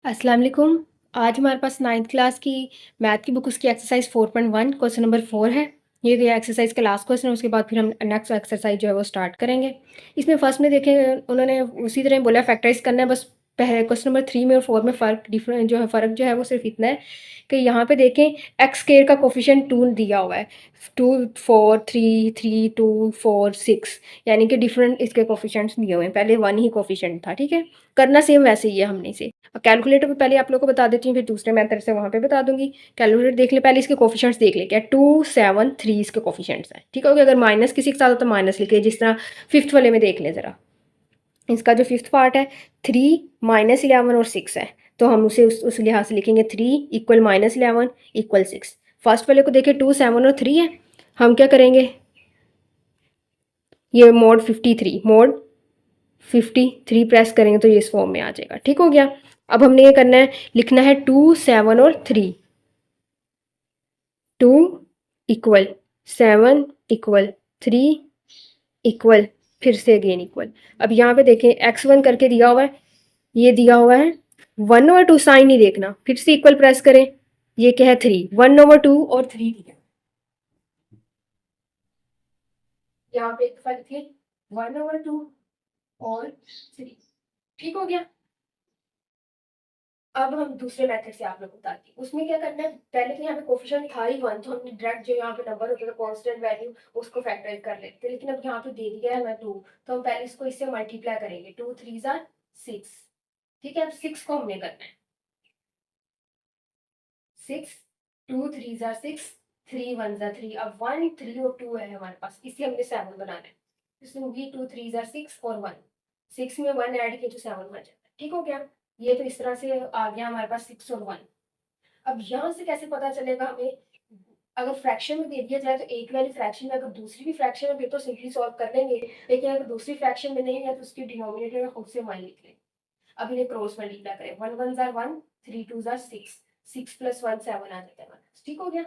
अस्सलाम वालेकुम। आज हमारे पास 9th क्लास की मैथ की बुक उसकी एक्सरसाइज 4.1 क्वेश्चन नंबर 4 है। ये गया एक्सरसाइज का लास्ट क्वेश्चन है, उसके बाद फिर हम नेक्स्ट एक्सरसाइज जो है वो स्टार्ट करेंगे। इसमें फर्स्ट में देखें उन्होंने उसी तरह बोला फैक्टराइज करना है, बस पहले क्वेश्चन नंबर 3 में और 4 में फ़र्क जो है वो सिर्फ इतना है कि यहाँ पे देखें एक्स स्क्वायर का कोफिशिएंट 2 दिया हुआ है। 2, 4, 3, 3, 2, 4, 6 यानी कि डिफरेंट इसके कोफिशिएंट्स दिए हुए हैं। पहले 1 ही कोफिशिएंट था, ठीक है? करना सेम वैसे ही है हमने इसे। कैलकुलेटर पे पहले आप लोगों को बता देती हूँ, फिर दूसरे मेथड से वहाँ पे बता दूंगी। कैलकुलेटर देख ले, पहले इसके कोफिशिएंट्स देख ले, क्या 2, 7, 3 इसके कोफिशिएंट्स हैं। ठीक है, अगर माइनस किसी के साथ हो तो माइनस लिखे, जिस तरह फिफ्थ वाले में देख ले ज़रा। इसका जो फिफ्थ पार्ट है 3 -11 और 6 है, तो हम उसे उस लिहाज से लिखेंगे 3 इक्वल -11 इक्वल 6। फर्स्ट वाले को देखें 2, 7 और 3 है, हम क्या करेंगे, ये मोड 53 प्रेस करेंगे तो ये इस फॉर्म में आ जाएगा। ठीक हो गया। अब हमने ये करना है, लिखना है 2, 7 और 3। 2 इक्वल 7 इक्वल 3 इक्वल फिर से अगेन इक्वल। अब यहाँ पे देखें x1 करके दिया हुआ है, ये दिया हुआ है 1/2, साइन नहीं देखना, फिर से इक्वल प्रेस करें, ये क्या है 3, 1/2 और 3 दिया। यहाँ पे एक फर्क है 1/2 और 3। ठीक हो गया। अब हम दूसरे मेथड से आप लोग बताती हूँ, उसमें क्या करना है, पहले तो यहाँ पे कोफिशिएंट था ही 1, तो हमने डायरेक्ट जो यहाँ पे नंबर होता है कांस्टेंट वैल्यू उसको फैक्टराइज कर लेते हैं, लेकिन अब यहाँ पे दे दिया है मैं 2, तो हम पहले इसको इससे मल्टीप्लाई करेंगे। 2 3 ज़ा 6। ठीक है, अब 6 को हमने करना है 6, 2 3 ज़ा 6, 3 1 ज़ा 3। अब 1 3 और 2 है हमारे पास, इसलिए हमने 7 बनाना है। इसमें भी 2 3 ज़ा 6 और 1, 6 में 1 ऐड किया तो 7 बन जाता है। ठीक हो गया। ये तो इस तरह से आ गया हमारे पास 6 और 1। अब यहाँ से कैसे पता चलेगा हमें, अगर फ्रैक्शन में दे दिया जाए तो एक वाली फ्रैक्शन में, अगर दूसरी भी फ्रैक्शन में फिर तो सिंपली सॉल्व कर लेंगे, लेकिन अगर दूसरी फ्रैक्शन में नहीं है तो उसकी डिनोमिनेटर में खुद से वन लिख लें। अब इन्हें क्रॉस मल्टीप्लाई करें, 1 1 जार 1, 3 2 जार 6, 6 प्लस 1 7 आ जाता है हमारे पास। ठीक हो गया।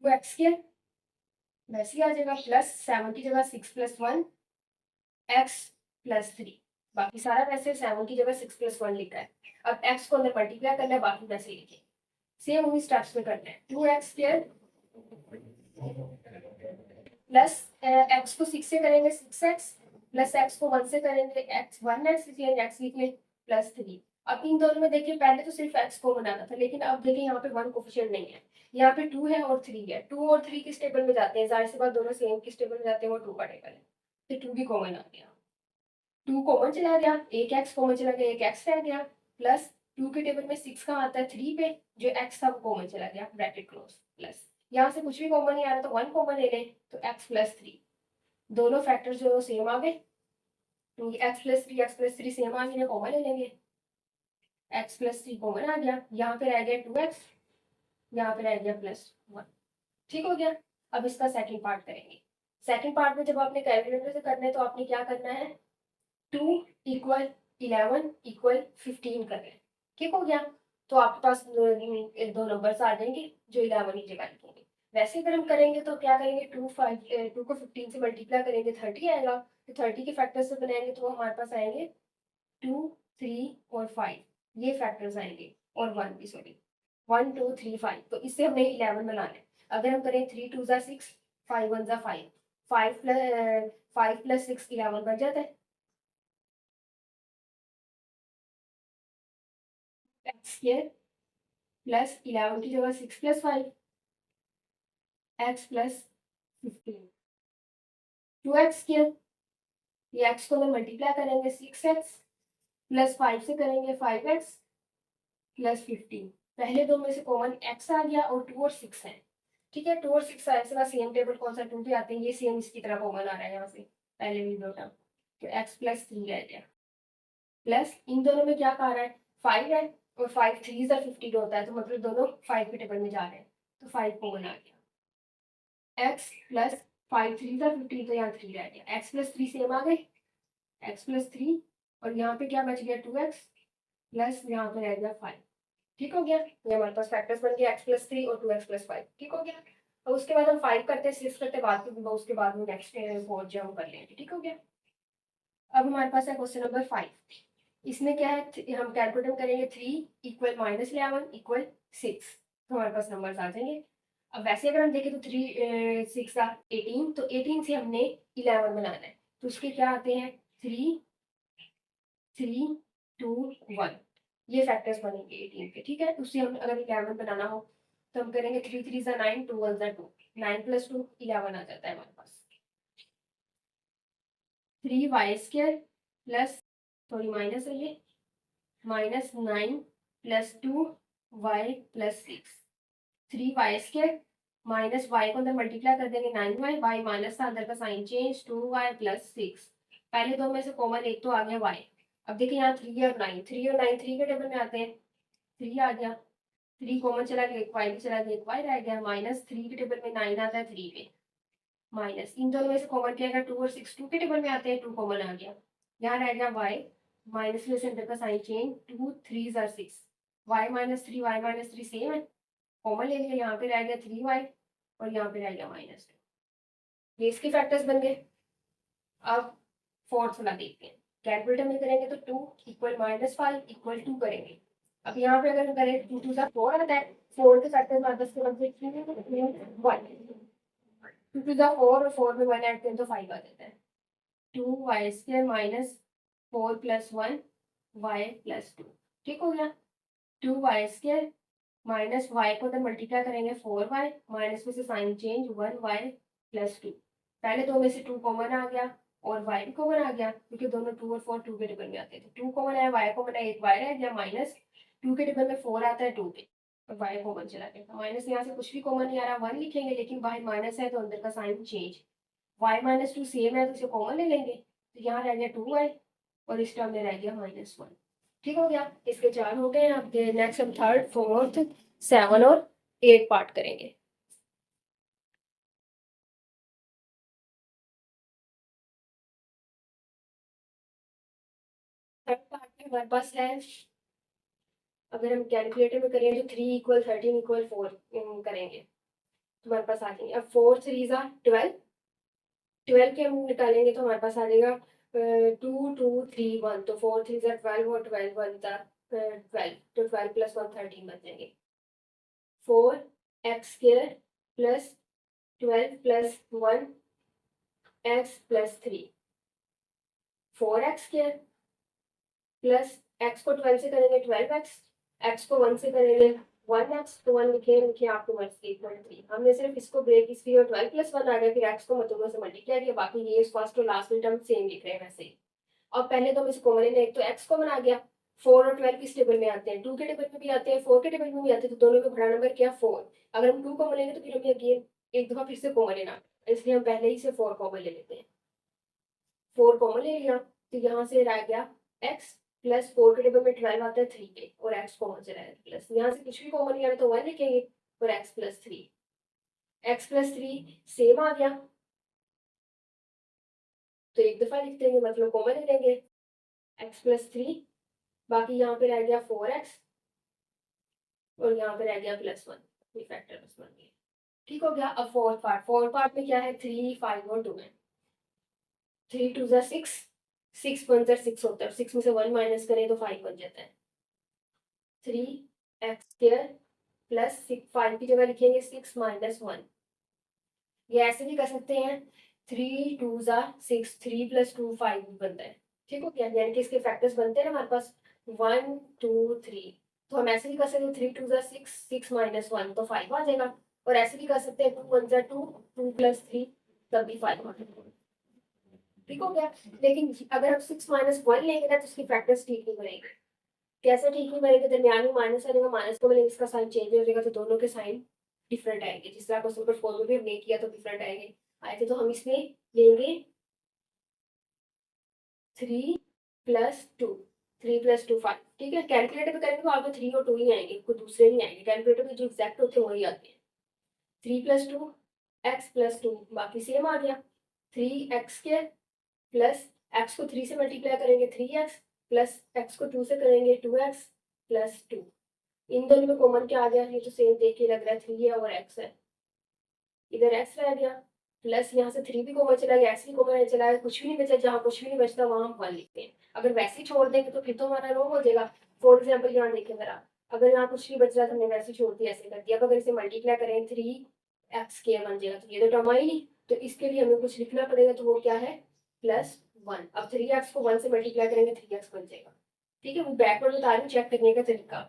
वो एक्स स्क्वायर वैसे ही आ जाएगा, प्लस 7 की जगह 6 प्लस 1 एक्स प्लस 3। बाकी सारा वैसे 7 की जगह 6 प्लस 1 लिखा है। अब एक्स को अंदर मल्टीप्लाई करना है, बाकी वैसे ही लिखे। सेम उन्हीं स्टेप्स में करना है। 2x² प्लस एक्स को 6 से करेंगे 6x, प्लस एक्स को 1 से करेंगे एक्स 1x, इसलिए एक्स लिख लें प्लस 3। अब इन दोनों में देखिए पहले तो सिर्फ एक्स को बनाना था, लेकिन अब देखिए यहाँ पे 1 कोफिशिएंट नहीं है, यहाँ पे 2 है और 3 है। 2 और 3 किस टेबल में जाते हैं, जाहिर सी बात दोनों सेम किस टेबल में जाते हैं, वो 2 का टेबल है, तो 2 भी कॉमन आ गया। 2 कॉमन चला गया, एक एक्स कॉमन चला गया, एक एक्स रह गया, प्लस 2 के टेबल में 6 कहाँ आता है, 3 पे, जो एक्स था वो कॉमन चला गया, ब्रैकेट क्लोज, प्लस यहाँ से कुछ भी कॉमन नहीं आ रहा तो 1 कॉमन ले लें, तो एक्स प्लस 3। दोनों फैक्टर्स जो है सेम आ गए, तो x plus 3 x plus 3 same आ गए, कॉमन ले लेंगे, एक्स प्लस 3 कॉमन आ गया, यहाँ पे रह गया 2x, यहाँ पे रह गया प्लस 1। ठीक हो गया। अब इसका सेकंड पार्ट करेंगे। सेकंड पार्ट में जब आपने कैलकुलेटर से करना है तो आपने क्या करना है, 2 इक्वल 11 इक्वल 15 कर लें। ठीक हो गया। तो आपके पास दो नंबर्स आ जाएंगे जो 11 की जगह लिखेंगे। वैसे अगर हम करेंगे तो क्या करेंगे, 2 को 15 से मल्टीप्लाई करेंगे 30 आएगा, तो 30 के फैक्टर से बनाएंगे तो हमारे पास आएंगे 2 3 और 5, ये फैक्टर्स आएंगे, और 1 भी, सॉरी 1 2 3 5, तो इससे हमें 11 बनाना है। अगर हम करें 3 2 ज़ा 6, 5 1 ज़ा 5, 5 प्लस 6 11 बन जाता है। एक्स स्क्वायर प्लस 11 की जगह 6 प्लस 5 एक्स प्लस 15, 2x², ये एक्स को हम मल्टीप्लाई करेंगे 6x प्लस 5 से करेंगे 5x प्लस 15। पहले दो में से कॉमन x आ गया और 2 और 6 है। ठीक है, 2 और 6 ऐसे का सेम टेबल कौन सा 2 भी आते हैं, ये सेम इसकी तरह कॉमन आ रहा है यहाँ से पहले भी दो टर्म, तो x प्लस 3 रह गया, प्लस इन दोनों में क्या आ रहा है 5 है, और 5 3 ज़ा 15 होता है, तो मतलब दोनों 5 के टेबल में जा रहे हैं, तो 5 कॉमन आ गया, x प्लस 5 3 ज़ा 15, तो यहाँ 3 रह गया, x प्लस 3 सेम आ गए, x प्लस 3, और यहाँ पे क्या बच गया 2x प्लस यहाँ पे रह गया 5। ठीक हो गया, ये हमारे पास फैक्टर्स बन गया x प्लस 3 और 2x प्लस 5। ठीक हो गया। और उसके बाद हम 5 करते हैं 6 करते बाद में, उसके बाद में नेक्स्ट 4 जो हम कर लेंगे। ठीक हो गया। अब हमारे पास है क्वेश्चन नंबर 5। इसमें क्या है, हम कैलकुलेट करेंगे 3 इक्वल -11 इक्वल 6, तो हमारे पास नंबर्स आ जाएंगे। अब वैसे अगर हम देखें तो 3 6 18, तो 18 से हमने 11 बनाना है, तो उसके क्या आते हैं 3 3 2 1, ये फैक्टर्स बनेंगे 18 के, ठीक है। उससे हम अगर 11 बनाना हो तो हम करेंगे 3 3 9, 2 1 2, 9 + 2 11 आ जाता है हमारे पास। 3y² प्लस, सॉरी माइनस है ये, -9 + 2y + 6, 3y² माइनस y को अंदर मल्टीप्लाई कर देंगे 9y, y माइनस था अंदर का साइन चेंज, 2y + 6, पहले दो में से कॉमन एक तो आ गया y। अब देखिए यहाँ 3 और 9, 3 और 9 3 के टेबल में आते हैं, 3 आ गया, 3 कॉमन चला गया, एक y भी चला गया, एक y रह गया, -3 के टेबल में 9 आता है 3 पे, माइनस इन दोनों में से कॉमन क्या है 2 और 6 2 के टेबल में आते हैं, 2 कॉमन आ गया, यहाँ रह गया y, माइनस में से अंदर का sign change, 2 3 6, y -3 y -3 same है, कॉमन ले लिया, यहाँ पे रह गया 3y और यहाँ पे रह गया -2, ये इसके फैक्टर्स बन गए। अब फोर्थ वाला देखते हैं, कैलकुलेटर में करेंगे तो 2 इक्वल -5 इक्वल 2 करेंगे। अब यहाँ पे अगर हम करें 2 2 4 आता है, 4 के फैक्टर्स में 10 के 1 से 1, 2 2 4 और 4 में 1 ऐड करें तो 5 आ जाता है, 2y² -4 + 1 y + 2, ठीक हो गया। 2y² माइनस y को अगर मल्टीप्लाई करेंगे 4y, माइनस में से साइन चेंज 1y + 2, पहले दो में से 2 कॉमन आ गया और y भी कॉमन आ गया, क्योंकि दोनों 2 और 4 2 के टेबल में आते थे, 2 कॉमन आया, y कॉमन आया, एक y रह गया, -2 के टेबल में 4 आता है 2 पे और y कॉमन चला गया, माइनस यहाँ से कुछ भी कॉमन नहीं आ रहा, 1 लिखेंगे, लेकिन बाहर माइनस है तो अंदर का साइन चेंज, y -2 सेम है तो इसे कॉमन ले लेंगे, तो यहाँ रह गया 2y और इस टर्म में रह गया -1, ठीक हो गया। इसके 4 हो गए। अब नेक्स्ट हम थर्ड फोर्थ 7 और 8 पार्ट करेंगे। थर्ड पार्ट में हमारे पास है, अगर हम कैलकुलेटर में करें तो 3 = 13 = 4 करेंगे तो हमारे पास आ जाएंगे। अब 4 3 12, 12 के हम निकालेंगे तो हमारे पास आ जाएगा 2 2 3 1, तो 4 3 12 और 12 1 12, तो 12 + 1 13 बन जाएंगे। 4x² + 12 + 1 x + 3, 4x² plus x को 12 से करेंगे 12x, x को 1 से करेंगे 1x, तो 1 लिखे आपको मर्जी 3, हमने सिर्फ इसको ब्रेक इसलिए और 12 + 1 आ गया, फिर x को दोनों से मल्टीप्लाई किया, बाकी ये फर्स्ट और लास्ट में टर्म सेम लिख रहे हैं वैसे ही। अब पहले तो हम इसको कॉमन लेंगे, एक तो x कॉमन आ गया, 4 और 12 किस टेबल में आते हैं, 2 के टेबल में भी आते हैं, 4 के टेबल में भी आते हैं, तो दोनों में बड़ा नंबर क्या 4, अगर हम 2 कॉमन लेंगे तो फिर हमें अगेन एक दफा फिर से कॉमन लेना, इसलिए हम पहले ही से 4 कॉमन ले लेते हैं, 4 कॉमन ले लिया, तो यहाँ से रह गया x प्लस 4 के टेबल में 12 आता है 3 पे और x कॉमन से रहेगा प्लस, यहाँ से कुछ भी कॉमन नहीं आ रहा तो 1 लिखेंगे और x + 3, x + 3 सेम आ गया तो एक दफा लिख देंगे, मतलब कॉमन ले लेंगे x + 3, बाकी यहाँ पे रह गया 4x और यहाँ पे रह गया +1, ये फैक्टर बस बन गया, ठीक हो गया। अब फोर्थ पार्ट में क्या है 3 5 और 2 है, 3 2 6, 6 1 6 होता है, 6 में से 1 माइनस करें तो 5 बन जाता है, 3x² प्लस 5 की जगह लिखेंगे 6 - 1, ये ऐसे भी कर सकते हैं 3 2 6, 3 + 2 5 भी बनता है, ठीक हो गया, यानी कि इसके फैक्टर्स बनते हैं ना हमारे पास 1 2 3, तो हम ऐसे भी कर सकते हैं 3 2 6, 6 - 1 तो 5 आ जाएगा, और ऐसे भी कर सकते हैं 2 1 2, 2 + 3 तब भी 5 आ जाएगा, ठीक हो गया। लेकिन अगर हम 6 - 1 लेंगे ना तो इसकी फैक्टर्स ठीक नहीं बनेंगे, कैसे ठीक नहीं बनेगा, दरमियान में माइनस आ जाएगा, माइनस को मिलेगा इसका साइन चेंज हो जाएगा, तो दोनों के साइन डिफरेंट आएंगे, जिस तरह क्वेश्चन नंबर 4 में भी हमने किया तो डिफरेंट आएंगे, आए थे, तो हम इसमें लेंगे 3 + 2, 3 + 2 5, ठीक है। कैलकुलेटर में करेंगे तो आपको 3 और 2 ही आएंगे, कोई दूसरे नहीं आएंगे, कैलकुलेटर में जो एग्जैक्ट होते हैं वही आते हैं, 3 + 2 x + 2 बाकी सेम आ गया, 3x² प्लस x को 3 से मल्टीप्लाई करेंगे 3x प्लस x को 2 से करेंगे 2x + 2, इन दोनों में कॉमन क्या आ गया, ये तो सेम देख के लग रहा है 3 है और x है, इधर x रह गया प्लस यहाँ से 3 भी कॉमन चला गया, एक्स भी कॉमन चला गया, कुछ भी नहीं बचा, जहाँ कुछ भी नहीं बचता वहाँ हम 1 लिखते हैं। अगर वैसे ही छोड़ देंगे तो फिर तो हमारा रॉन्ग हो जाएगा। फॉर एग्जाम्पल यहाँ देखें जरा, अगर यहाँ कुछ नहीं बच रहा तो हमने वैसे छोड़ दिया, ऐसे कर दिया। अब अगर इसे मल्टीप्लाई करें 3x² बन जाएगा, तो ये तो टर्म आई नहीं, तो इसके लिए हमें कुछ लिखना पड़ेगा, तो वो क्या है +1। अब 3x को 1 से मल्टीप्लाई करेंगे 3x बन जाएगा। ठीक है, वो बैकवर्ड बता रही हूँ, चेक करने का तरीका।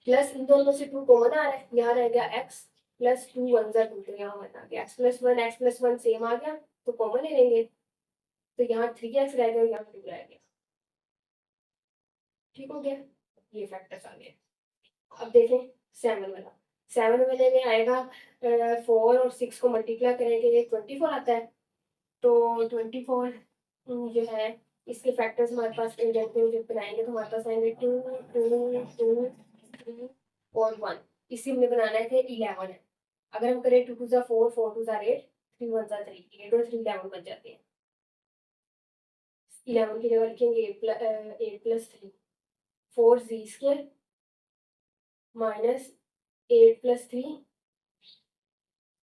प्लस इन दोनों से 2 कॉमन आ रहा है, यहाँ रह गया x प्लस 2 1 जा 2, तो यहाँ बना गया x+1 सेम आ गया, तो कॉमन ले लेंगे, तो यहाँ 3x रह गया और यहाँ 2 रह गया। ठीक हो गया, ये फैक्टर्स आ गए। अब देखें 7 वाला, 7 वाले में आएगा 4 और 6 को मल्टीप्लाई करेंगे 24 आता है, तो 24 जो है इसके फैक्टर्स हमारे पास जब बनाएंगे तो हमारे पास आएंगे 2 2 2 3 और 1। इसी हमने बनाना है 11 है। अगर हम करें 2 2 जा 4 4 2 जा 8 3 1 जा 3, 8 और 3 11 बन जाते हैं। 11 की जगह लिखेंगे 8 + 3 4z² माइनस 8 + 3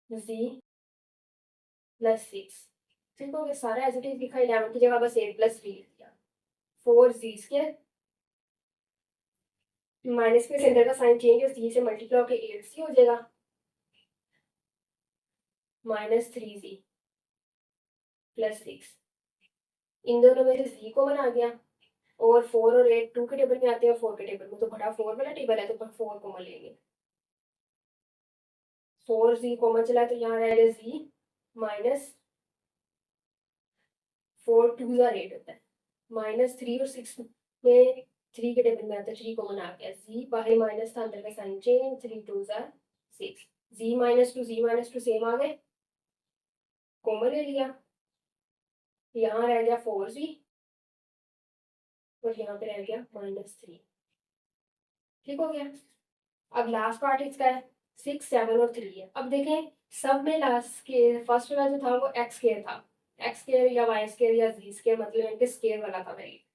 z + 6। ठीक हो गया, सारा एज इट इज लिखा, 11 की जगह बस 8 + 3 लिख दिया। 4z² माइनस के सेंटर का साइन चेंज है, c से मल्टीप्लाई होकर 8c हो जाएगा -3z + 6। इन दोनों में से z कॉमन आ गया, और 4 और 8 2 के टेबल में आते हैं, और 4 के टेबल में, तो बड़ा 4 वाला टेबल है तो 4 कॉमन लेंगे। 4z कॉमन चला तो यहाँ रहेगा z माइनस 4 2 जा 8 होता है, -3 और 6 में 3 के टेबल में आता है, 3 कॉमन आ गया, z बाहर माइनस था, अंदर का साइन चेंज, 3 2 जा 6, z -2 सेम आ गए, कॉमन ले लिया, यहाँ रह गया 4z और यहाँ पे रह गया -3। ठीक हो गया। अब लास्ट पार्ट इसका है 6 7 और 3 है। अब देखें सब में लास्ट के फर्स्ट वाला जो था वो x² था, x² या y² या z², मतलब इनके स्केयर वाला था मेरी,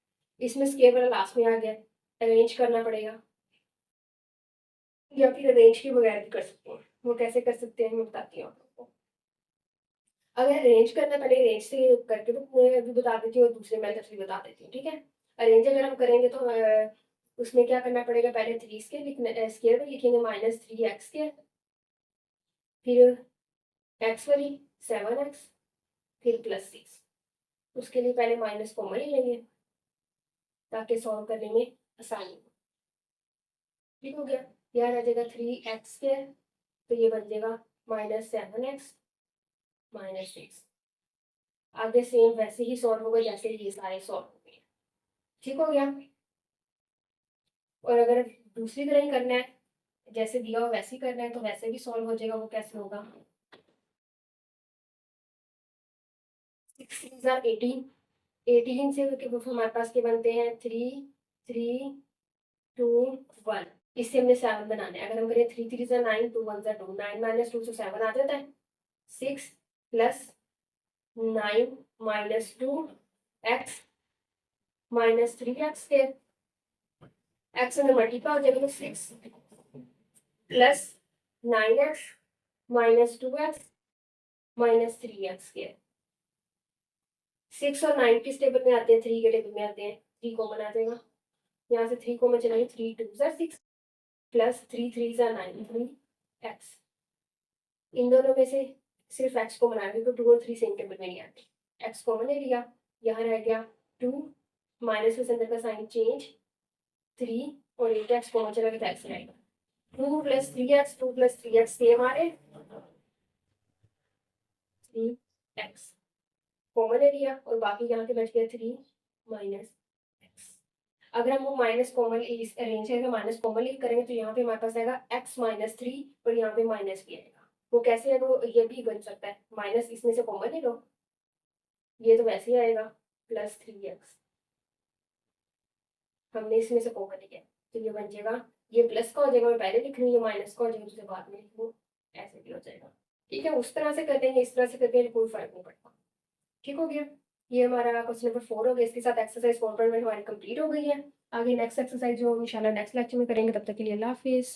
इसमें स्केयर वाला लास्ट में आ गया, अरेंज करना पड़ेगा, या फिर अरेंज के बगैर भी कर सकते हैं। वो कैसे कर सकते हैं मैं बताती हूँ आपको। अगर अरेंज करना, पहले अरेंज से करके तो मैं अभी बता देती हूँ, दूसरे मेथड से बता देती हूँ। ठीक है, अरेंज अगर हम करेंगे तो उसमें क्या करना पड़ेगा, पहले 3 स्केयर में लिखेंगे -3x², फिर x वाली 7x, फिर +6। उसके लिए पहले माइनस कॉमन ही लेंगे ताकि सॉल्व करने में आसानी हो। ठीक हो गया, यहाँ आ जाएगा 3x², तो ये बन जाएगा -7x -6। आगे सेम वैसे ही सॉल्व होगा जैसे ये सारे सॉल्व हो गए। ठीक हो गया। और अगर दूसरी तरह ही करना है, जैसे दिया हो वैसे ही करना है, तो वैसे भी सॉल्व हो जाएगा। वो कैसे होगा, 6 3 18, 18 से हमारे पास के बनते हैं 3 3 2 1। इससे हमने 7 बनाना है। अगर हम करें 3 3 9 2 1 2, 9 - 2 से 7 आ जाता है, 6 + 9 - 2 x -3x², x में मल्टीप्लाई हो जाएगा तो 6 + 9x -2x -3x²। 6 और 9 किस टेबल में आते हैं, 3 के टेबल में आते हैं, 3 कॉमन आ जाएगा, यहाँ से 3 कॉमन चलाएंगे, 3 2 6 + 3 3 9 3x। इन दोनों में से सिर्फ x को बनाएंगे तो 2 और 3 सेम टेबल में नहीं आते, x कॉमन ले लिया, यहाँ रह गया 2 माइनस के अंदर का साइन चेंज, 3 और 8x कॉमन चला गया, x रहेगा 2 + 3x 2 + 3x के हमारे 3x कॉमन ले लिया, और बाकी यहाँ के बच गया 3 -x। अगर हम वो माइनस कॉमन इस अरेंज करके माइनस कॉमन करेंगे तो यहाँ पे हमारे पास आएगा x -3 और यहाँ पे माइनस भी आएगा। वो कैसे है, वो ये भी बन सकता है, माइनस इसमें से कॉमन ले लो, ये तो वैसे ही आएगा +3x, हमने इसमें से कॉमन लिया तो ये बन जाएगा, ये प्लस का हो जाएगा, मैं पहले लिख रही हूँ, ये माइनस का हो जाएगा तो बाद में लिख लूँ, ऐसे भी हो जाएगा। ठीक है, उस तरह से कर देंगे, इस तरह से करके कोई फर्क नहीं पड़ता। ठीक हो गया, ये हमारा क्वेश्चन नंबर 4 हो गया। इसके साथ एक्सरसाइज 4.1 हमारी कंप्लीट हो गई है। आगे नेक्स्ट एक्सरसाइज जो इंशाल्लाह नेक्स्ट लेक्चर में करेंगे, तब तक के लिए अल्लाह हाफिज़।